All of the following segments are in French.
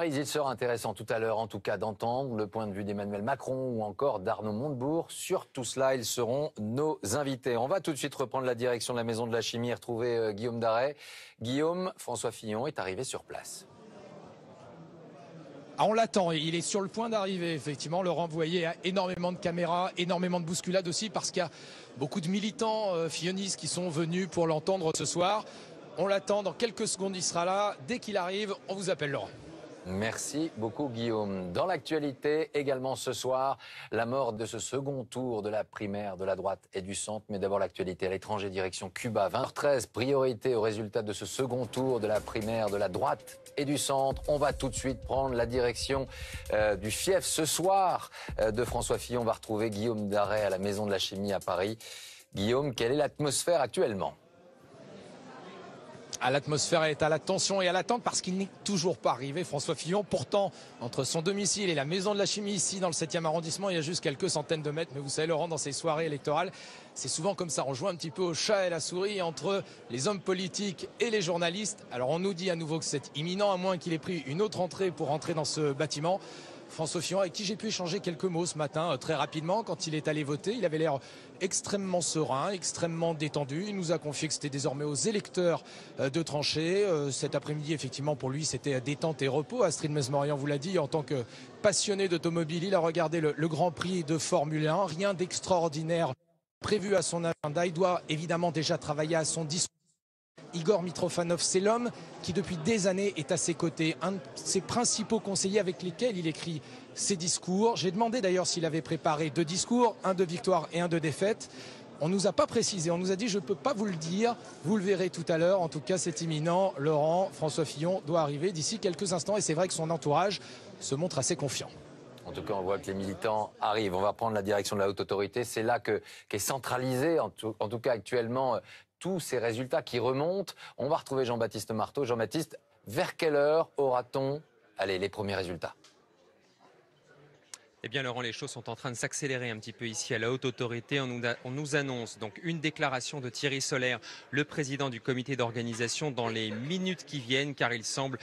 Il sera intéressant tout à l'heure, en tout cas, d'entendre le point de vue d'Emmanuel Macron ou encore d'Arnaud Montebourg. Sur tout cela, ils seront nos invités. On va tout de suite reprendre la direction de la Maison de la Chimie et retrouver Guillaume Darey. Guillaume, François Fillon est arrivé sur place. Ah, on l'attend, il est sur le point d'arriver, effectivement. Laurent, vous voyez, énormément de caméras, énormément de bousculades aussi, parce qu'il y a beaucoup de militants fillonistes qui sont venus pour l'entendre ce soir. On l'attend, dans quelques secondes, il sera là. Dès qu'il arrive, on vous appelle, Laurent. Merci beaucoup Guillaume. Dans l'actualité également ce soir, la mort de ce second tour de la primaire de la droite et du centre. Mais d'abord l'actualité à l'étranger, direction Cuba. 20h13, priorité aux résultats de ce second tour de la primaire de la droite et du centre. On va tout de suite prendre la direction du fief ce soir de François Fillon. On va retrouver Guillaume Darey à la Maison de la Chimie à Paris. Guillaume, quelle est l'atmosphère actuellement ? L'atmosphère est à la tension et à l'attente parce qu'il n'est toujours pas arrivé, François Fillon. Pourtant, entre son domicile et la Maison de la Chimie, ici dans le 7e arrondissement, il y a juste quelques centaines de mètres. Mais vous savez, Laurent, dans ces soirées électorales, c'est souvent comme ça. On joue un petit peu au chat et la souris entre les hommes politiques et les journalistes. Alors on nous dit à nouveau que c'est imminent, à moins qu'il ait pris une autre entrée pour entrer dans ce bâtiment. François Fillon, avec qui j'ai pu échanger quelques mots ce matin, très rapidement, quand il est allé voter. Il avait l'air extrêmement serein, extrêmement détendu. Il nous a confié que c'était désormais aux électeurs de trancher. Cet après-midi, effectivement, pour lui, c'était détente et repos. Astrid Mesmorian vous l'a dit, en tant que passionné d'automobile, il a regardé le Grand Prix de Formule 1. Rien d'extraordinaire prévu à son agenda. Il doit évidemment déjà travailler à son discours. Igor Mitrofanov, c'est l'homme qui depuis des années est à ses côtés, un de ses principaux conseillers avec lesquels il écrit ses discours. J'ai demandé d'ailleurs s'il avait préparé 2 discours, un de victoire et un de défaite. On ne nous a pas précisé, on nous a dit je ne peux pas vous le dire, vous le verrez tout à l'heure. En tout cas c'est imminent, Laurent, François Fillon doit arriver d'ici quelques instants et c'est vrai que son entourage se montre assez confiant. En tout cas, on voit que les militants arrivent. On va prendre la direction de la haute autorité. C'est là qu'est centralisé, en tout cas actuellement, tous ces résultats qui remontent. On va retrouver Jean-Baptiste Marteau. Jean-Baptiste, vers quelle heure aura-t-on les premiers résultats ? Eh bien Laurent, les choses sont en train de s'accélérer un petit peu ici à la haute autorité. On nous annonce donc une déclaration de Thierry Solère, le président du comité d'organisation, dans les minutes qui viennent, car il semble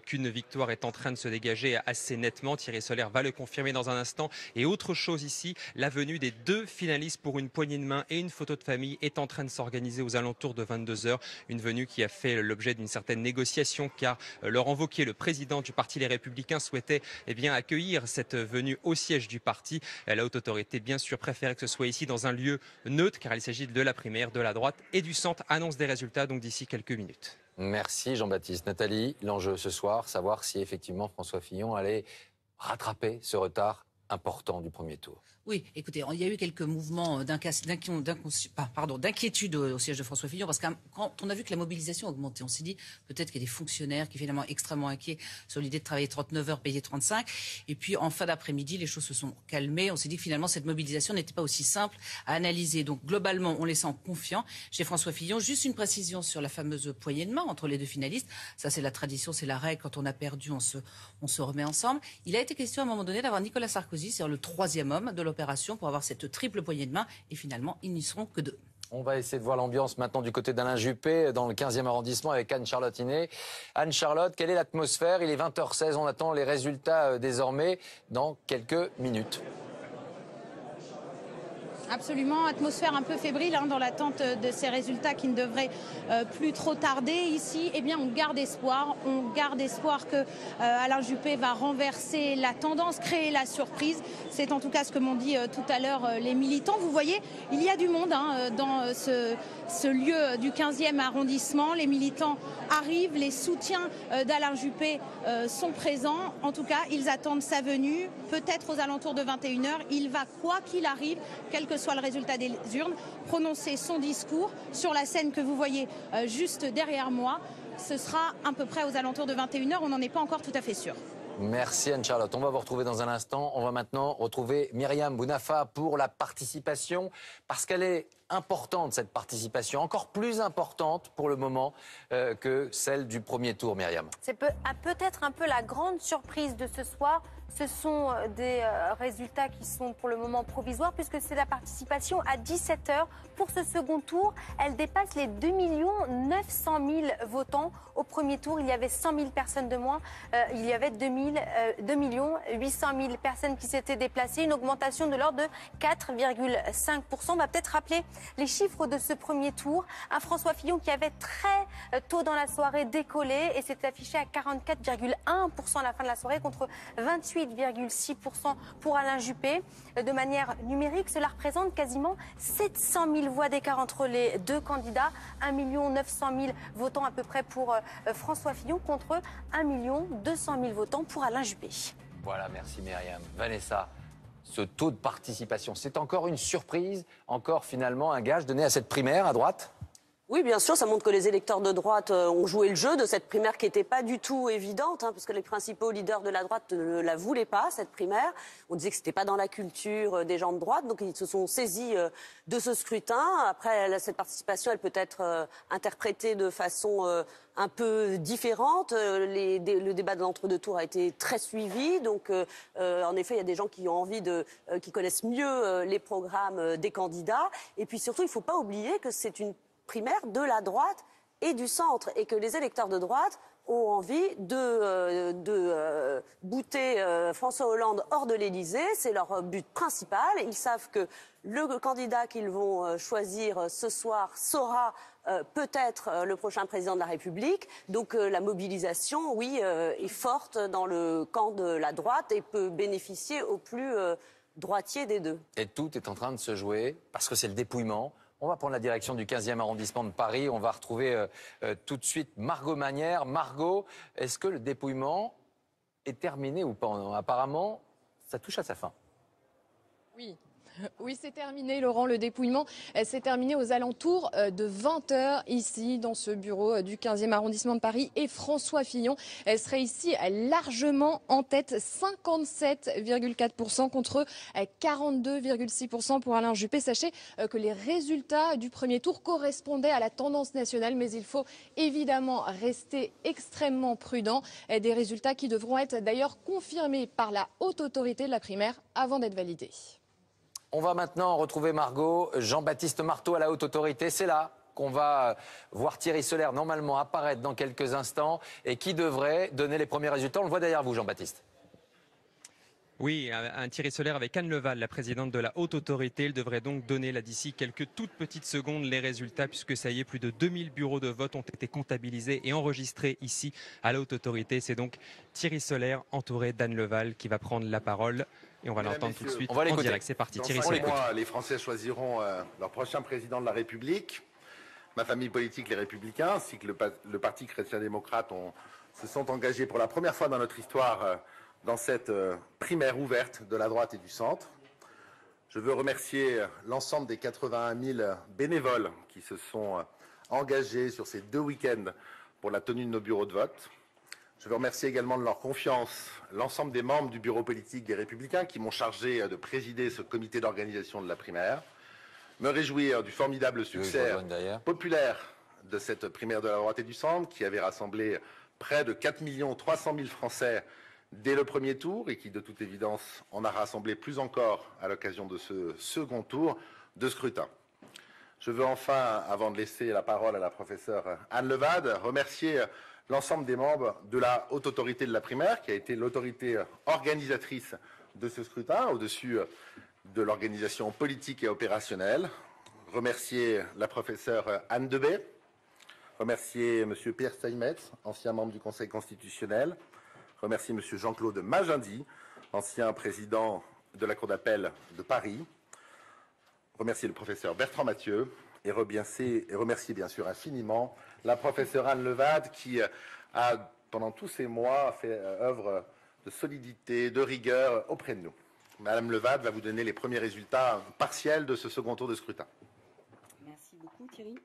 qu'une victoire est en train de se dégager assez nettement. Thierry Solère va le confirmer dans un instant. Et autre chose ici, la venue des 2 finalistes pour une poignée de main et une photo de famille est en train de s'organiser aux alentours de 22h. Une venue qui a fait l'objet d'une certaine négociation, car Laurent Wauquiez, le président du parti Les Républicains, souhaitait accueillir cette venue aussi du parti. La haute autorité, bien sûr, préférait que ce soit ici dans un lieu neutre, car il s'agit de la primaire de la droite et du centre. Annonce des résultats donc d'ici quelques minutes. Merci Jean-Baptiste. Nathalie, l'enjeu ce soir, savoir si effectivement François Fillon allait rattraper ce retard important du premier tour. Oui, écoutez, il y a eu quelques mouvements d'inquiétude au siège de François Fillon, parce que quand on a vu que la mobilisation a augmenté, on s'est dit peut-être qu'il y a des fonctionnaires qui sont finalement extrêmement inquiets sur l'idée de travailler 39 heures, payer 35. Et puis en fin d'après-midi, les choses se sont calmées. On s'est dit que finalement cette mobilisation n'était pas aussi simple à analyser. Donc globalement, on les sent confiants chez François Fillon. Juste une précision sur la fameuse poignée de main entre les 2 finalistes. Ça, c'est la tradition, c'est la règle. Quand on a perdu, on se remet ensemble. Il a été question à un moment donné d'avoir Nicolas Sarkozy, c'est-à-dire le 3e homme de l'opération, pour avoir cette triple poignée de main. Et finalement, ils n'y seront que 2. On va essayer de voir l'ambiance maintenant du côté d'Alain Juppé, dans le 15e arrondissement, avec Anne-Charlotte Iné. Anne-Charlotte, quelle est l'atmosphère ? Il est 20h16, on attend les résultats désormais dans quelques minutes. Absolument, atmosphère un peu fébrile dans l'attente de ces résultats qui ne devraient plus trop tarder. Ici, eh bien, on garde espoir que Alain Juppé va renverser la tendance, créer la surprise. C'est en tout cas ce que m'ont dit tout à l'heure les militants. Vous voyez, il y a du monde dans ce lieu du 15e arrondissement. Les militants arrivent, les soutiens d'Alain Juppé sont présents. En tout cas, ils attendent sa venue, peut-être aux alentours de 21h. Il va, quoi qu'il arrive, quel que soit le résultat des urnes, prononcer son discours sur la scène que vous voyez juste derrière moi. Ce sera à peu près aux alentours de 21h, on n'en est pas encore tout à fait sûr. Merci Anne-Charlotte. On va vous retrouver dans un instant. On va maintenant retrouver Myriam Bounafa pour la participation, parce qu'elle est importante, cette participation, encore plus importante pour le moment que celle du premier tour, Myriam. C'est peut-être un peu la grande surprise de ce soir. Ce sont des résultats qui sont pour le moment provisoires puisque c'est la participation à 17h pour ce second tour. Elle dépasse les 2 900 000 votants. Au premier tour, il y avait 100 000 personnes de moins. Il y avait 2 800 000 personnes qui s'étaient déplacées. Une augmentation de l'ordre de 4,5%. On va peut-être rappeler les chiffres de ce premier tour. Un François Fillon qui avait très tôt dans la soirée décollé et s'est affiché à 44,1% à la fin de la soirée contre 28,6% pour Alain Juppé. De manière numérique, cela représente quasiment 700 000 voix d'écart entre les deux candidats. 1 900 000 votants à peu près pour François Fillon contre 1 200 000 votants pour Alain Juppé. Voilà, merci Myriam. Vanessa, ce taux de participation, c'est encore une surprise, encore finalement un gage donné à cette primaire à droite ? Oui, bien sûr, ça montre que les électeurs de droite ont joué le jeu de cette primaire qui n'était pas du tout évidente, parce que les principaux leaders de la droite ne la voulaient pas, cette primaire. On disait que ce n'était pas dans la culture des gens de droite, donc ils se sont saisis de ce scrutin. Après, cette participation, elle peut être interprétée de façon un peu différente. Le débat de l'entre-deux tours a été très suivi, donc en effet, il y a des gens qui ont envie qui connaissent mieux les programmes des candidats. Et puis surtout, il ne faut pas oublier que c'est une primaire de la droite et du centre et que les électeurs de droite ont envie de bouter François Hollande hors de l'Élysée. C'est leur but principal. Ils savent que le candidat qu'ils vont choisir ce soir sera peut-être le prochain président de la République. Donc la mobilisation, oui, est forte dans le camp de la droite et peut bénéficier au plus droitier des deux. Et tout est en train de se jouer parce que c'est le dépouillement. On va prendre la direction du 15e arrondissement de Paris. On va retrouver tout de suite Margot Manière. Margot, est-ce que le dépouillement est terminé ou pas? Apparemment, ça touche à sa fin. Oui. Oui, c'est terminé, Laurent. Le dépouillement s'est terminé aux alentours de 20h ici, dans ce bureau du 15e arrondissement de Paris. Et François Fillon serait ici largement en tête, 57,4% contre 42,6% pour Alain Juppé. Sachez que les résultats du premier tour correspondaient à la tendance nationale, mais il faut évidemment rester extrêmement prudent. Des résultats qui devront être d'ailleurs confirmés par la haute autorité de la primaire avant d'être validés. On va maintenant retrouver Margot. Jean-Baptiste Marteau à la haute autorité. C'est là qu'on va voir Thierry Solaire normalement apparaître dans quelques instants et qui devrait donner les premiers résultats. On le voit derrière vous, Jean-Baptiste. Oui, un Thierry Solaire avec Anne Leval, la présidente de la haute autorité. Elle devrait donc donner là d'ici quelques toutes petites secondes les résultats, puisque ça y est, plus de 2000 bureaux de vote ont été comptabilisés et enregistrés ici à la haute autorité. C'est donc Thierry Solaire entouré d'Anne Leval qui va prendre la parole. Et on va l'entendre tout de suite en direct. C'est parti, Thierry Solaire. Dans 5 mois, les Français choisiront leur prochain président de la République. Ma famille politique, les Républicains, ainsi que le Parti chrétien-démocrate se sont engagés pour la première fois dans notre histoire dans cette primaire ouverte de la droite et du centre. Je veux remercier l'ensemble des 81 000 bénévoles qui se sont engagés sur ces 2 week-ends pour la tenue de nos bureaux de vote. Je veux remercier également de leur confiance l'ensemble des membres du bureau politique des Républicains qui m'ont chargé de présider ce comité d'organisation de la primaire. Me réjouir du formidable succès populaire de cette primaire de la droite et du centre qui avait rassemblé près de 4 300 000 Français dès le premier tour et qui, de toute évidence, en a rassemblé plus encore à l'occasion de ce second tour de scrutin. Je veux enfin, avant de laisser la parole à la professeure Anne Levade, remercier l'ensemble des membres de la haute autorité de la primaire, qui a été l'autorité organisatrice de ce scrutin, au-dessus de l'organisation politique et opérationnelle. Remercier la professeure Anne Debay, remercier M. Pierre Steinmetz, ancien membre du Conseil constitutionnel, remercier M. Jean-Claude Magendie, ancien président de la Cour d'appel de Paris, remercier le professeur Bertrand Mathieu et remercier bien sûr infiniment la professeure Anne Levade qui a, pendant tous ces mois, fait œuvre de solidité, de rigueur auprès de nous. Madame Levade va vous donner les premiers résultats partiels de ce second tour de scrutin. Merci beaucoup Thierry.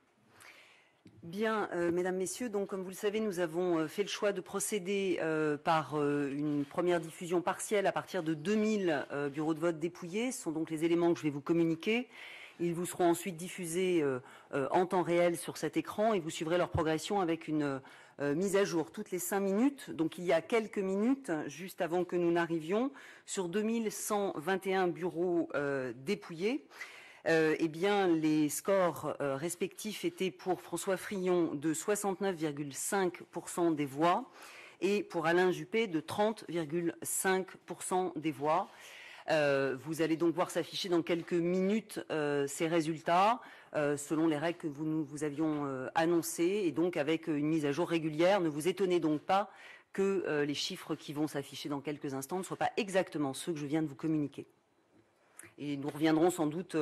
Bien, mesdames, messieurs, donc comme vous le savez, nous avons fait le choix de procéder par une première diffusion partielle à partir de 2000 bureaux de vote dépouillés. Ce sont donc les éléments que je vais vous communiquer. Ils vous seront ensuite diffusés en temps réel sur cet écran et vous suivrez leur progression avec une mise à jour toutes les 5 minutes. Donc il y a quelques minutes, juste avant que nous n'arrivions, sur 2121 bureaux dépouillés, eh bien, les scores respectifs étaient pour François Fillon de 69,5% des voix et pour Alain Juppé de 30,5% des voix. Vous allez donc voir s'afficher dans quelques minutes ces résultats selon les règles que nous vous avions annoncées et donc avec une mise à jour régulière. Ne vous étonnez donc pas que les chiffres qui vont s'afficher dans quelques instants ne soient pas exactement ceux que je viens de vous communiquer. Et nous reviendrons sans doute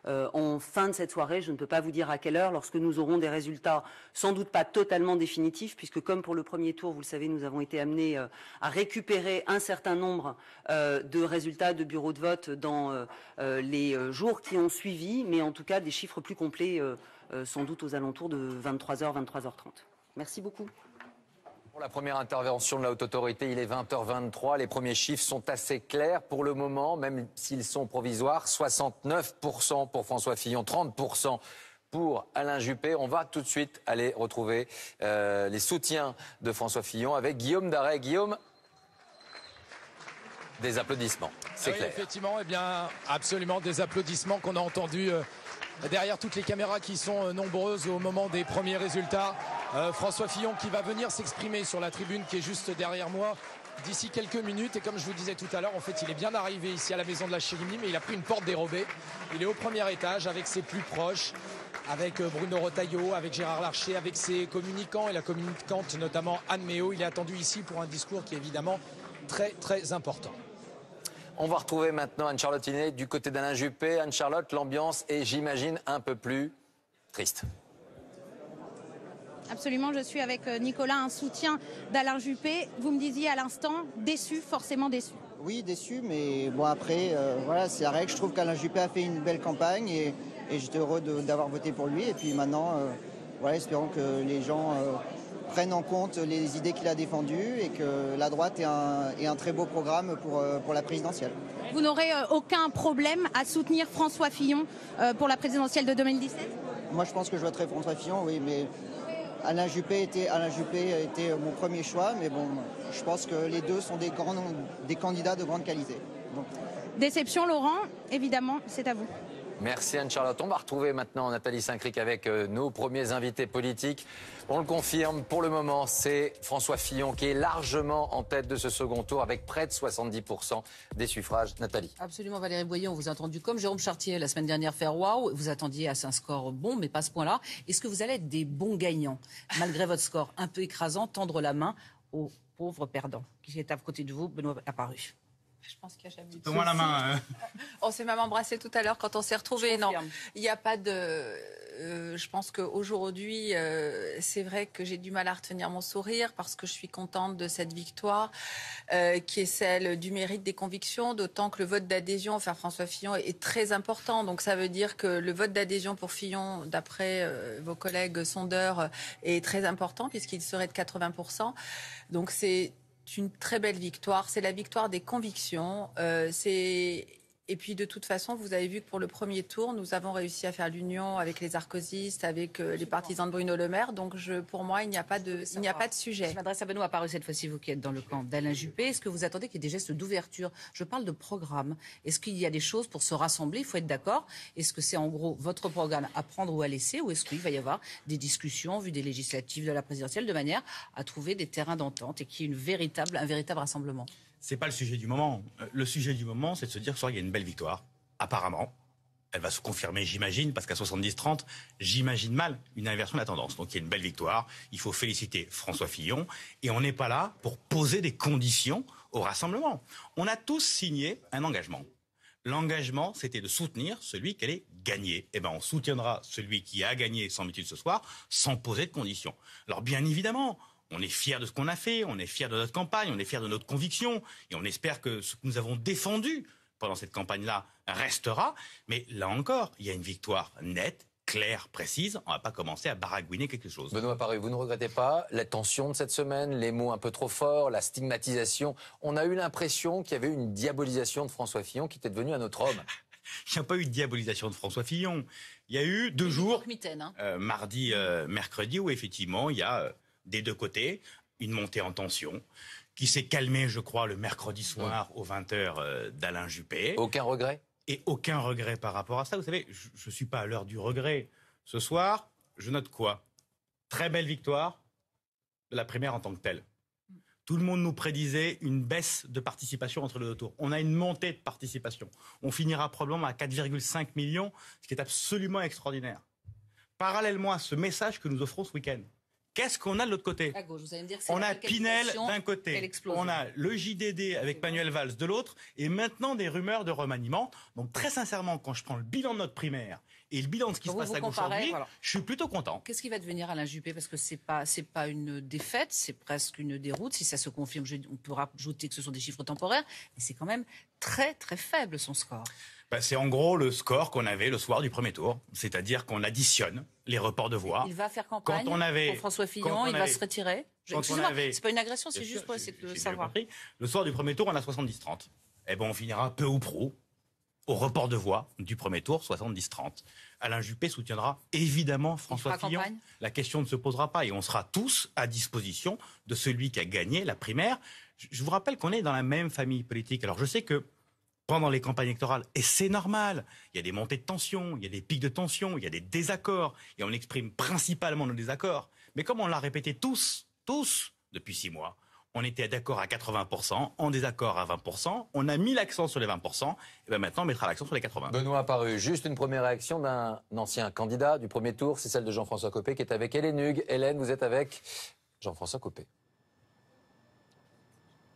en fin de cette soirée, je ne peux pas vous dire à quelle heure, lorsque nous aurons des résultats sans doute pas totalement définitifs, puisque comme pour le premier tour, vous le savez, nous avons été amenés à récupérer un certain nombre de résultats de bureaux de vote dans les jours qui ont suivi, mais en tout cas des chiffres plus complets sans doute aux alentours de 23h, 23h30. Merci beaucoup. Pour la première intervention de la Haute Autorité, il est 20h23. Les premiers chiffres sont assez clairs pour le moment, même s'ils sont provisoires. 69% pour François Fillon, 30% pour Alain Juppé. On va tout de suite aller retrouver les soutiens de François Fillon avec Guillaume Darey. Guillaume, des applaudissements, c'est clair. Effectivement, eh bien, absolument des applaudissements qu'on a entendus derrière toutes les caméras qui sont nombreuses au moment des premiers résultats. François Fillon qui va venir s'exprimer sur la tribune qui est juste derrière moi d'ici quelques minutes. Et comme je vous disais tout à l'heure, en fait, il est bien arrivé ici à la Maison de la Chérimie, mais il a pris une porte dérobée. Il est au premier étage avec ses plus proches, avec Bruno Retailleau, avec Gérard Larcher, avec ses communicants et la communicante notamment Anne Méo. Il est attendu ici pour un discours qui est évidemment très très important. On va retrouver maintenant Anne-Charlotte Inet du côté d'Alain Juppé. Anne-Charlotte, l'ambiance est, j'imagine, un peu plus triste. Absolument, je suis avec Nicolas, un soutien d'Alain Juppé. Vous me disiez à l'instant, déçu, forcément déçu. Oui, déçu, mais bon après, voilà, c'est la règle. Je trouve qu'Alain Juppé a fait une belle campagne et j'étais heureux d'avoir voté pour lui. Et puis maintenant, voilà, espérons que les gens prennent en compte les idées qu'il a défendues et que la droite ait un très beau programme pour la présidentielle. Vous n'aurez aucun problème à soutenir François Fillon pour la présidentielle de 2017 ? Moi, je pense que je voterai François Fillon, oui, mais Alain Juppé était mon premier choix, mais bon, je pense que les deux sont des candidats de grande qualité. Donc. Déception, Laurent, évidemment, c'est à vous. Merci Anne-Charlotte. On va retrouver maintenant Nathalie Saint-Cric avec nos premiers invités politiques. On le confirme, pour le moment, c'est François Fillon qui est largement en tête de ce second tour avec près de 70% des suffrages. Nathalie. Absolument, Valérie Boyer, on vous a entendu comme Jérôme Chartier la semaine dernière faire waouh. Vous attendiez à un score bon, mais pas à ce point-là. Est-ce que vous allez être des bons gagnants, malgré votre score un peu écrasant, tendre la main aux pauvres perdants qui est à côté de vous, Benoît Apparu? Je pense qu'il n'y a jamais eu de Donne-moi la main. On s'est même embrassé tout à l'heure quand on s'est retrouvés. Non, il n'y a pas de... je pense qu'aujourd'hui, c'est vrai que j'ai du mal à retenir mon sourire parce que je suis contente de cette victoire qui est celle du mérite des convictions, d'autant que le vote d'adhésion envers François Fillon est très important. Donc ça veut dire que le vote d'adhésion pour Fillon, d'après vos collègues sondeurs, est très important puisqu'il serait de 80%. Donc c'est une très belle victoire. C'est la victoire des convictions. Et puis de toute façon, vous avez vu que pour le premier tour, nous avons réussi à faire l'union avec les sarkozystes, avec les partisans de Bruno Le Maire. Donc pour moi, il n'y a pas de sujet. Je m'adresse à Benoît Apparu cette fois-ci, vous qui êtes dans le camp d'Alain Juppé. Est-ce que vous attendez qu'il y ait des gestes d'ouverture? Je parle de programme. Est-ce qu'il y a des choses pour se rassembler? Il faut être d'accord. Est-ce que c'est en gros votre programme à prendre ou à laisser? Ou est-ce qu'il va y avoir des discussions, vu des législatives de la présidentielle, de manière à trouver des terrains d'entente et qu'il y ait un véritable rassemblement? C'est pas le sujet du moment. Le sujet du moment, c'est de se dire que ce soir, il y a une belle victoire. Apparemment, elle va se confirmer, j'imagine, parce qu'à 70-30, j'imagine mal une inversion de la tendance. Donc il y a une belle victoire. Il faut féliciter François Fillon. Et on n'est pas là pour poser des conditions au rassemblement. On a tous signé un engagement. L'engagement, c'était de soutenir celui qui allait gagner. Eh ben, on soutiendra celui qui a gagné, semble-t-il, ce soir, sans poser de conditions. Alors bien évidemment, on est fiers de ce qu'on a fait, on est fiers de notre campagne, on est fiers de notre conviction, et on espère que ce que nous avons défendu pendant cette campagne-là restera. Mais là encore, il y a une victoire nette, claire, précise. On ne va pas commencer à baragouiner quelque chose. Benoît Apparu, vous ne regrettez pas la tension de cette semaine, les mots un peu trop forts, la stigmatisation? On a eu l'impression qu'il y avait une diabolisation de François Fillon qui était devenu un autre homme. Il n'y a pas eu de diabolisation de François Fillon. Il y a eu 2 jours, Mitaine, mardi, mercredi, où effectivement, il y a des deux côtés une montée en tension qui s'est calmée, je crois, le mercredi soir aux 20h d'Alain Juppé. Aucun regret? Et aucun regret par rapport à ça. Vous savez, je ne suis pas à l'heure du regret. Ce soir, je note quoi? Très belle victoire de la primaire en tant que telle. Tout le monde nous prédisait une baisse de participation entre les deux tours. On a une montée de participation. On finira probablement à 4,5 millions, ce qui est absolument extraordinaire. Parallèlement à ce message que nous offrons ce week-end, qu'est-ce qu'on a de l'autre côté? À gauche, vous allez me dire que c'est on la a Pinel d'un côté, on a le JDD avec Manuel Valls de l'autre, et maintenant des rumeurs de remaniement. Donc très sincèrement, quand je prends le bilan de notre primaire et le bilan de ce qui se passe à gauche aujourd'hui, je suis plutôt content. Qu'est-ce qui va devenir Alain Juppé? Parce que c'est pas une défaite, c'est presque une déroute. Si ça se confirme, on peut rajouter que ce sont des chiffres temporaires, mais c'est quand même très très faible son score. C'est en gros le score qu'on avait le soir du premier tour, c'est-à-dire qu'on additionne les reports de voix. Il va faire campagne pour François Fillon, il va se retirer. Excusez-moi, c'est pas une agression, c'est juste pour essayer de savoir. Le soir du premier tour, on a 70-30. Eh ben, on finira peu ou prou au report de voix du premier tour, 70-30. Alain Juppé soutiendra évidemment François Fillon. La question ne se posera pas et on sera tous à disposition de celui qui a gagné la primaire. Je vous rappelle qu'on est dans la même famille politique. Alors je sais que pendant les campagnes électorales, et c'est normal, il y a des montées de tension, il y a des pics de tension, il y a des désaccords, et on exprime principalement nos désaccords. Mais comme on l'a répété tous, depuis 6 mois, on était d'accord à 80%, en désaccord à 20%, on a mis l'accent sur les 20%, et bien maintenant on mettra l'accent sur les 80%. Benoît Apparu, juste une première réaction d'un ancien candidat du premier tour, c'est celle de Jean-François Copé qui est avec Hélène Hugues. Hélène, vous êtes avec Jean-François Copé.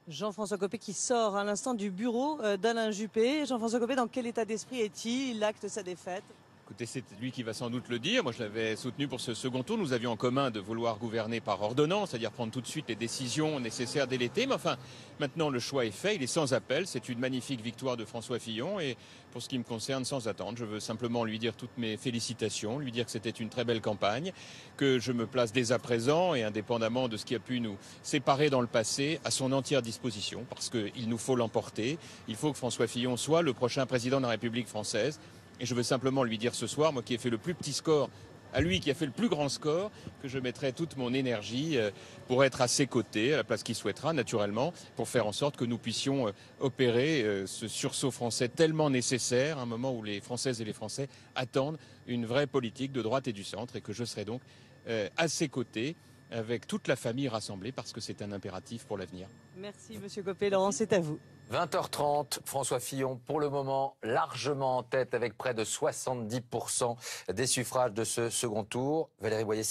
Jean-François Copé qui sort à l'instant du bureau d'Alain Juppé. Jean-François Copé, dans quel état d'esprit est-il? Il acte sa défaite. Écoutez, c'est lui qui va sans doute le dire. Moi, je l'avais soutenu pour ce second tour. Nous avions en commun de vouloir gouverner par ordonnance, c'est-à-dire prendre tout de suite les décisions nécessaires dès l'été. Mais enfin, maintenant, le choix est fait. Il est sans appel. C'est une magnifique victoire de François Fillon. Et pour ce qui me concerne, sans attendre, je veux simplement lui dire toutes mes félicitations, lui dire que c'était une très belle campagne, que je me place dès à présent et indépendamment de ce qui a pu nous séparer dans le passé, à son entière disposition, parce qu'il nous faut l'emporter. Il faut que François Fillon soit le prochain président de la République française. Et je veux simplement lui dire ce soir, moi qui ai fait le plus petit score, à lui qui a fait le plus grand score, que je mettrai toute mon énergie pour être à ses côtés, à la place qu'il souhaitera naturellement, pour faire en sorte que nous puissions opérer ce sursaut français tellement nécessaire, à un moment où les Françaises et les Français attendent une vraie politique de droite et du centre, et que je serai donc à ses côtés, avec toute la famille rassemblée, parce que c'est un impératif pour l'avenir. Merci Monsieur Copé. Laurent, c'est à vous. 20h30, François Fillon, pour le moment, largement en tête avec près de 70% des suffrages de ce second tour. Valérie Boyer.